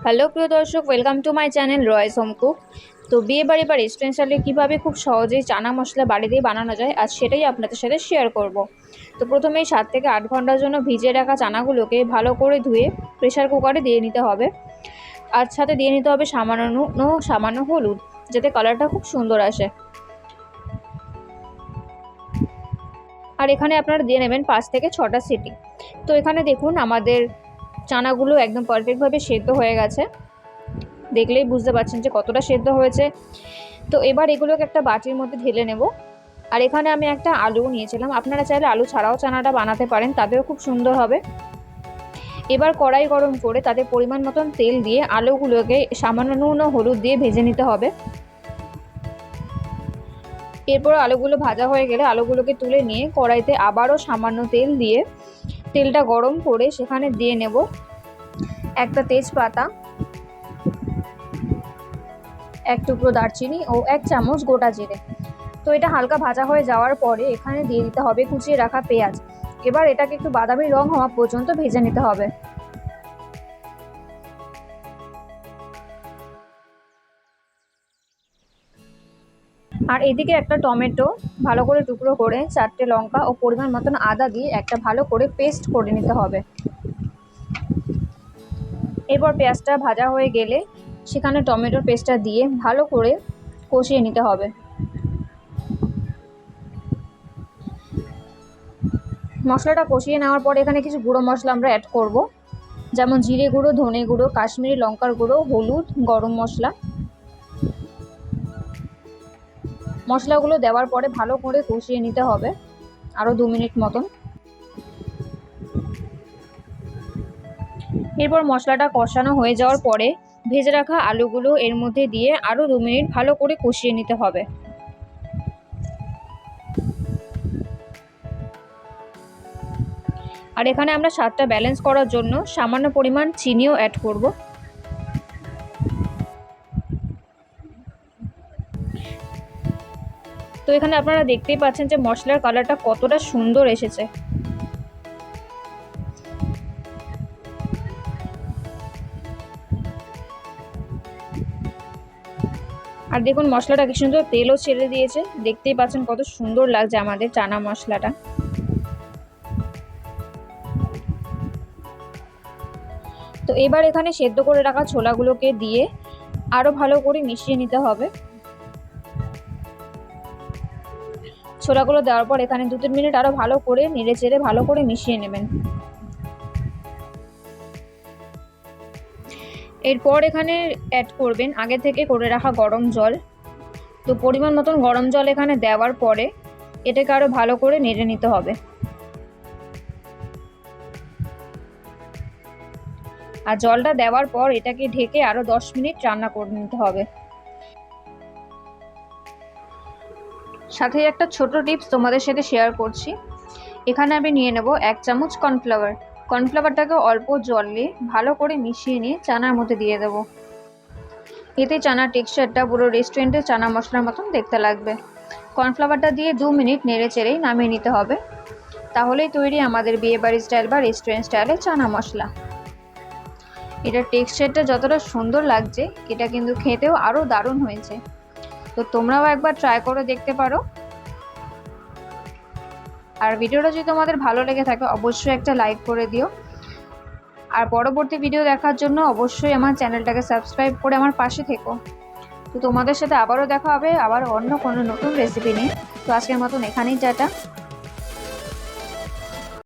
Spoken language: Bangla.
হ্যালো প্রিয় দর্শক, welcome to my channel Royce home cook. তো বিয়ে বাড়ি বা রেস্টুরেন্ট স্টাইলে কীভাবে খুব সহজেই চানা মশলা বাড়িতেই বানানো যায়, আজ সেটাই আপনাদের সাথে শেয়ার করব। তো প্রথমেই 7 থেকে 8 ঘন্টার জন্য ভিজিয়ে রাখা চানাগুলোকে ভালো করে ধুয়ে প্রেশার কুকারে দিয়ে নিতে হবে। আর সাথে দিয়ে নিতে হবে সামান্য হলুদ, যাতে কালারটা খুব সুন্দর আসে। আর এখানে আপনারা দিয়ে নেবেন 5 থেকে 6টা সিটি। তো এখানে দেখুন আমাদের চানাগুলো একদম পারফেক্টভাবে সেদ্ধ হয়ে গেছে, দেখলেই বুঝতে পারছেন যে কতটা সেদ্ধ হয়েছে। তো এবার এগুলোকে একটা বাটির মধ্যে ঢেলে নেব। আর এখানে আমি একটা আলু নিয়েছিলাম, আপনারা চাইলে আলু ছাড়াও চানাটা বানাতে পারেন, তাতেও খুব সুন্দর হবে। এবার কড়াই গরম করে তাতে পরিমাণ মতন তেল দিয়ে আলুগুলোকে সামান্য নুন ও হলুদ দিয়ে ভেজে নিতে হবে। এরপর আলুগুলো ভাজা হয়ে গেলে আলুগুলোকে তুলে নিয়ে কড়াইতে আবারও সামান্য তেল দিয়ে তেলটা গরম করে সেখানে দিয়ে নেব একটা তেজপাতা, এক টুকরো দারচিনি ও 1 চামচ গোটা জিরে। তো এটা হালকা ভাজা হয়ে যাওয়ার পরে এখানে দিয়ে দিতে হবে কুচিয়ে রাখা পেঁয়াজ। এবার এটাকে একটু বাদামি রং হওয়া পর্যন্ত ভেজে নিতে হবে। আর এদিকে একটা টমেটো ভালো করে টুকরো করে, 4টে লঙ্কা ও পরিমাণ মতন আদা দিয়ে একটা ভালো করে পেস্ট করে নিতে হবে। এরপর পেঁয়াজটা ভাজা হয়ে গেলে সেখানে টমেটোর পেস্টটা দিয়ে ভালো করে কষিয়ে নিতে হবে। মশলাটা কষিয়ে নেওয়ার পরে এখানে কিছু গুঁড়ো মশলা আমরা অ্যাড করব, যেমন জিরে গুঁড়ো, ধনে গুঁড়ো, কাশ্মীরি লঙ্কার গুঁড়ো, হলুদ, গরম মশলা। মশলাগুলো দেওয়ার পরে ভালো করে কষিয়ে নিতে হবে আরও 2 মিনিট মতন। এরপর মশলাটা কষানো হয়ে যাওয়ার পরে ভেজে রাখা আলুগুলো এর মধ্যে দিয়ে আরও 2 মিনিট ভালো করে কষিয়ে নিতে হবে। আর এখানে আমরা স্বাদটা ব্যালেন্স করার জন্য সামান্য পরিমাণ চিনিও অ্যাড করব। তো এখানে আপনারা দেখতেই পাচ্ছেন যে মশলার কালারটা কতটা সুন্দর এসেছে। আর দেখুন মশলাটা কি সুন্দর তেলও ছেড়ে দিয়েছে, দেখতেই পাচ্ছেন কত সুন্দর লাগছে আমাদের চানা মশলাটা। তো এবার এখানে সেদ্ধ করে রাখা ছোলাগুলোকে দিয়ে আরও ভালো করে মিশিয়ে নিতে হবে। ছোলাগুলো দেওয়ার পর এখানে 2-3 মিনিট আরও ভালো করে নেড়ে চেড়ে ভালো করে মিশিয়ে নেবেন। এরপর এখানে অ্যাড করবেন আগে থেকে করে রাখা গরম জল। তো পরিমাণ মতন গরম জল এখানে দেওয়ার পরে এটাকে আরও ভালো করে নেড়ে নিতে হবে। আর জলটা দেওয়ার পর এটাকে ঢেকে আরও 10 মিনিট রান্না করে নিতে হবে। সাথে একটা ছোট টিপস তোমাদের সাথে শেয়ার করছি। এখানে আমি নিয়ে নেব 1 চামচ কর্নফ্লাওয়ার। কর্নফ্লাওয়ারটাকে অল্প জলে ভালো করে মিশিয়ে নিয়ে চানার মধ্যে দিয়ে দেব। এতে চানার টেক্সচারটা পুরো রেস্টুরেন্টের চানা মশলার মতন দেখতে লাগবে। কর্নফ্লাওয়ারটা দিয়ে 2 মিনিট নেড়ে চেড়েই নামিয়ে নিতে হবে। তাহলেই তৈরি আমাদের বিয়েবাড়ি স্টাইল বা রেস্টুরেন্ট স্টাইলের চানা মশলা। এটার টেক্সচারটা যতটা সুন্দর লাগছে, এটা কিন্তু খেতেও আরও দারুণ হয়েছে। তো তোমরাও একবার ট্রাই করে দেখতে পারো। আর ভিডিওটা যদি তোমাদের ভালো লেগে থাকে অবশ্যই একটা লাইক করে দিও। আর পরবর্তী ভিডিও দেখার জন্য অবশ্যই আমার চ্যানেলটাকে সাবস্ক্রাইব করে আমার পাশে থেকো। তো তোমাদের সাথে আবারও দেখা হবে আবার অন্য কোনো নতুন রেসিপি নিয়ে। তো আজকের মতন এখানেই টাটা।